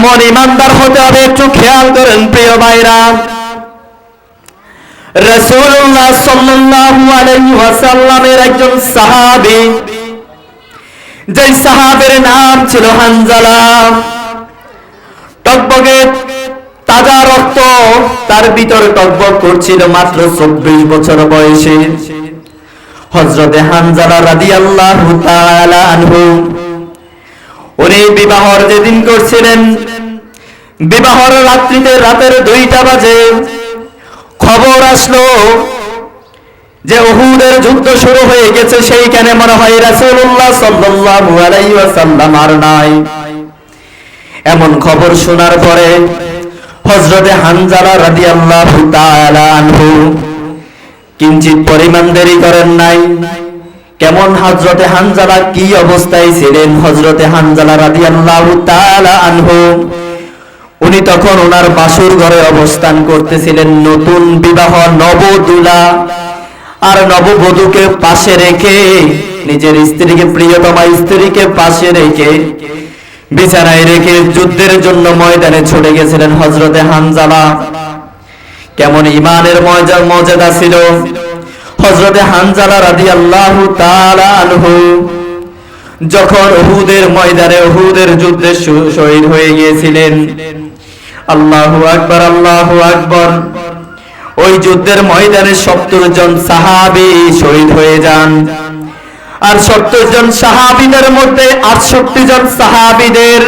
কেমন ইমানদার হতে হবে একটু খেয়াল করেন প্রিয় ভাইরা। রাসূলুল্লাহ সাল্লাল্লাহু আলাইহি ওয়াসাল্লামের একজন সাহাবী, যে সাহাবীর নাম ছিল হানজালা। টকবকে তাজা রক্ত তার ভিতর টকবক করছিল, মাত্র 24 বছর বয়সে। হযরতে হানজালা রাদিয়াল্লাহু তাআলা আনহু উনি বিবাহর যেদিন করছিলেন, বিবাহর রাত্রিতে রাতের 2টা বাজে খবর আসলো যে উহুদের যুদ্ধ শুরু হয়ে গেছে। সেইখানে মনে হয় রাসূলুল্লাহ সাল্লাল্লাহু আলাইহি ওয়াসাল্লাম আর নাই। এমন খবর শোনার পরে হযরতে হানজালা রাদিয়াল্লাহু তাআলা আনহু কিঞ্চিত পরিমাণ দেরি করেন নাই। কেমন হযরতে হানজালা কি অবস্থায় ছিলেন? হযরতে হানজালা রাদিয়াল্লাহু তাআলা আনহু উনি তখন ওনার বাসর ঘরে অবস্থান করতেছিলেন। নতুন বিবাহ নবদুলা আর নববধূকে পাশে রেখে, নিজের স্ত্রীকে, প্রিয়তমা স্ত্রীকে পাশে রেখে, বিছানায় রেখে যুদ্ধের জন্য ময়দানে ছুটে গেছিলেন হযরতে হানজালা। কেমন ইমানের মর্যাদা ছিল হযরতে হানজালা রাদিয়াল্লাহু তাআলা আনহু যখন উহুদের ময়দানে উহুদের যুদ্ধে শহীদ হয়ে গিয়েছিলেন। আল্লাহু আকবার, আল্লাহু আকবার। ওই যুদ্ধের ময়দানে 70 জন সাহাবী শহীদ হয়ে যান। আর 70 জন সাহাবীদের মধ্যে 68 জন সাহাবীদের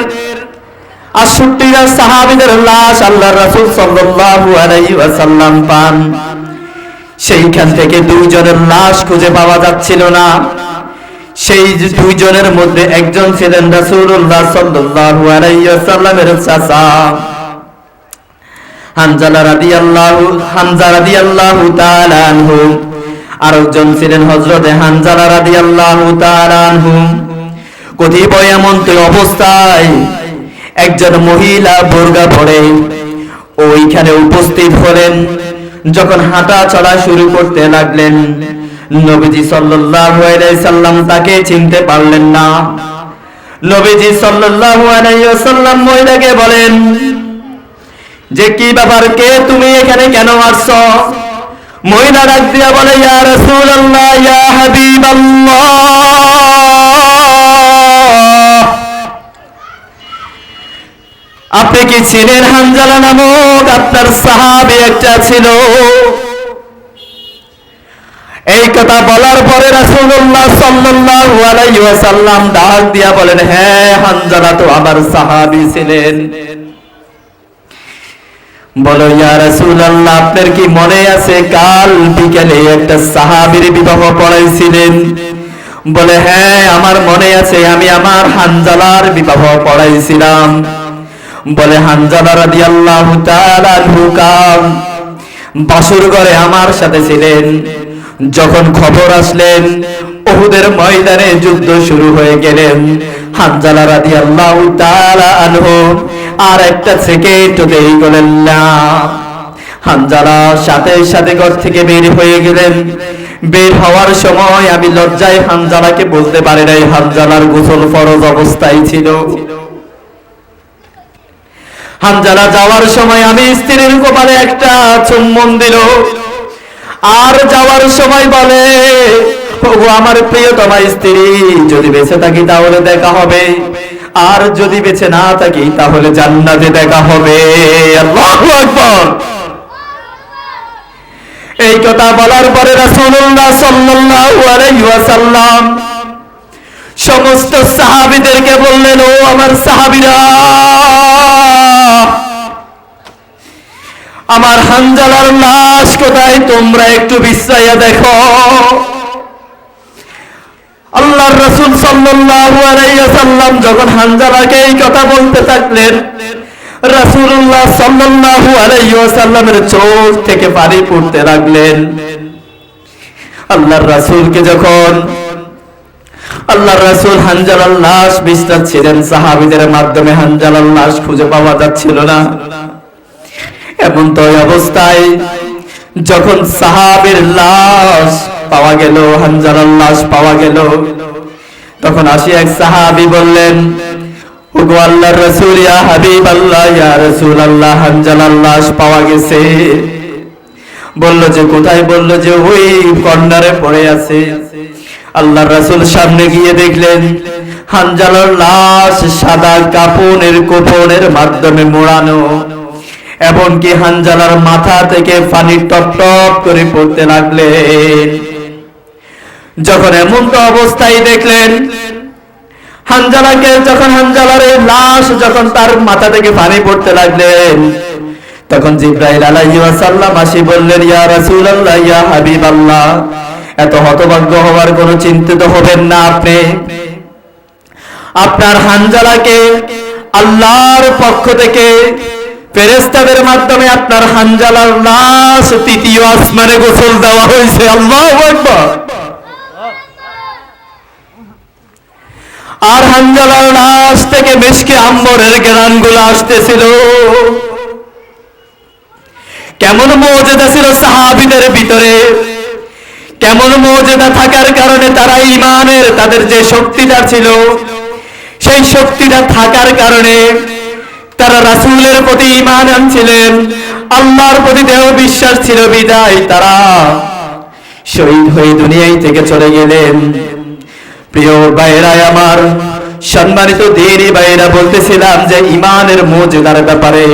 লাশ আল্লাহর রাসূল সাল্লাল্লাহু আলাইহি ওয়াসাল্লাম পান। সেইখান থেকে 2 জনের লাশ খুঁজে পাওয়া যাচ্ছিল না। সেই 2 জনের মধ্যে একজন ছিলেন রাসূলুল্লাহ সাল্লাল্লাহু আলাইহি ওয়াসাল্লামের চাচা হানজালা রাদিয়াল্লাহু তাআলা আনহু। আরেকজন ছিলেন হযরতে হানজালা রাদিয়াল্লাহু তাআলা আনহু। কতিপয় এমন অবস্থায় একজন মহিলা বোরকা পরে ওইখানে উপস্থিত হলেন। যখন হাঁটা চলা শুরু করতে লাগলেন, নবীজি সাল্লাল্লাহু আলাইহি সাল্লাম তাকে চিনতে পারলেন না। নবীজি সাল্লাল্লাহু আলাইহি ওয়াসাল্লাম মহিলাকে বলেন যে কি ব্যাপার, কে তুমি, এখানে কেন আসছো? মহিলা ডাক দিয়া বলে, ইয়া রাসূলুল্লাহ, ইয়া হাবিবাল্লাহ, আপনি কি ছিলেন হানজালা নামক আপনার সাহাবী একটা ছিল? এই কথা বলার পরে রাসূলুল্লাহ সাল্লাল্লাহু আলাইহি ওয়াসাল্লাম ডাক দিয়া বলেন, হ্যাঁ, হানজালা তো আমার সাহাবী ছিলেন। বলো, ইয়া রাসূলুল্লাহ, আপনার কি মনে আছে কাল বিকেলে একটা সাহাবীর বিবাহ পড়াইছিলেন? বলে, হ্যাঁ, আমার মনে আছে, আমি আমার হানজালার বিবাহ পড়াইছিলাম। বলে, হানজালা রাদিয়াল্লাহু তাআলা আনহু বাসর ঘরে আমার সাথে ছিলেন। যখন খবর আসলেন উহুদের ময়দানে যুদ্ধ শুরু হয়ে গেলেন, হানজালা রাদিয়াল্লাহু তাআলা আনহু আর একটা সেকেন্ড দেরি করলেন না। হানজালা সাথে সাথে ঘর থেকে বের হয়ে গেলেন। বের হওয়ার সময় আমি লজ্জায় হানজালাকে বলতে পারি নাই, হানজালার গোসল ফরজ অবস্থায় ছিল। হানজালা যাওয়ার সময় আমি স্ত্রীর কপালে একটা চুম্বন দিল। আর যাওয়ার সময় বলে, ওগো আমার প্রিয়তমা স্ত্রী, যদি বেঁচে থাকি তাহলে দেখা হবে, আর যদি বেঁচে না থাকি তাহলে জান্নাতে দেখা হবে। আল্লাহু আকবার। এই কথা বলার পরে রাসূলুল্লাহ সাল্লাল্লাহু আলাইহি ওয়াসাল্লাম সমস্ত সাহাবীদেরকে বললেন, ও আমার সাহাবীরা, আমার হানজালার লাশ কোথায়? তোমরা একটু বিশ্রাইয়া দেখো। আল্লাহর রাসূল সাল্লাল্লাহু আলাইহি ওয়াসাল্লাম যখন হানজালাকে এই কথা বলতে থাকলেন, রাসূলুল্লাহ সাল্লাল্লাহু আলাইহি ওয়াসাল্লামের চোখ থেকে পানি পড়তে লাগলেন। আল্লাহর রাসূলকে যখন আল্লাহর রাসূল হানজালার লাশ বিছাচ্ছিলেন, সাহাবীদের মাধ্যমে হানজালার লাশ খুঁজে পাওয়া যাচ্ছিল না। এমন তো অবস্থায় যখন সাহাবীর লাশ পাওয়া গেল, হানজালার লাশ পাওয়া গেল, তখন আসি এক সাহাবী বললেন, ওগো আল্লাহর রাসূল, ইয়া হাবিব আল্লাহ, ইয়া রাসূল আল্লাহ, হানজালার লাশ পাওয়া গেছে। বলল যে কোথায়? বলল যে ওই কর্নারে পড়ে আছে। আল্লাহর রাসূল সামনে গিয়ে দেখলেন হানজালার লাশ সাদা কাপড়ের মাধ্যমে মোড়ানো, এমনকি হানজালার মাথা থেকে পানি টপ টপ করে পড়তে লাগলেন। যখন এমন তো অবস্থায় দেখলেন হানজালাকে, যখন হানজালার এই লাশ যখন তার মাথা থেকে পানি পড়তে লাগলেন, তখন জিবরাইল আলাইহিস সালাম আসি বললেন, ইয়া রাসূলুল্লাহ, ইয়া হাবিবাল্লাহ, এত হতভাগ্য হওয়ার কোনো চিন্তিত হবেন না আপনি। আপনার হানজালাকে আল্লাহর পক্ষ থেকে ফেরেশতাদের মাধ্যমে আপনার হানজালার লাশ তৃতীয় আসমানে গোসল দেওয়া হয়েছে। আল্লাহু আকবার। আর হানজালার লাশ থেকে মিশকে আম্বরের ঘ্রাণগুলো আসতেছিল। কেমন মুজিজা ছিল সাহাবীদের ভিতরে, কেমন মুজিজা থাকার কারণে তারা ঈমানের তাদের যে শক্তিটা ছিল, সেই শক্তিটা থাকার কারণে তারা রাসূলের প্রতি ঈমান আনছিলেন, আল্লাহর প্রতি দেহ বিশ্বাস ছিল বিদায় তারা শহীদ হয়ে দুনিয়ায় থেকে চলে গেলেন। প্রিয় ভাইরা আমার, সম্মানিত দ্বীনী ভাইরা, বলতেছিলাম যে ঈমানের মুজিজার ব্যাপারে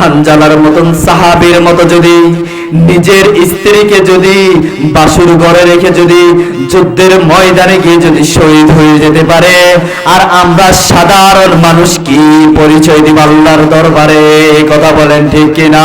হানজালার মতন সাহাবীর মতো যদি নিজের স্ত্রীকে যদি বাসুর ঘরে রেখে যদি যুদ্ধের ময়দানে গিয়ে যদি শহীদ হয়ে যেতে পারে, আর আমরা সাধারণ মানুষ কি পরিচয় দিব আল্লাহর দরবারে? কথা বলেন ঠিক কিনা?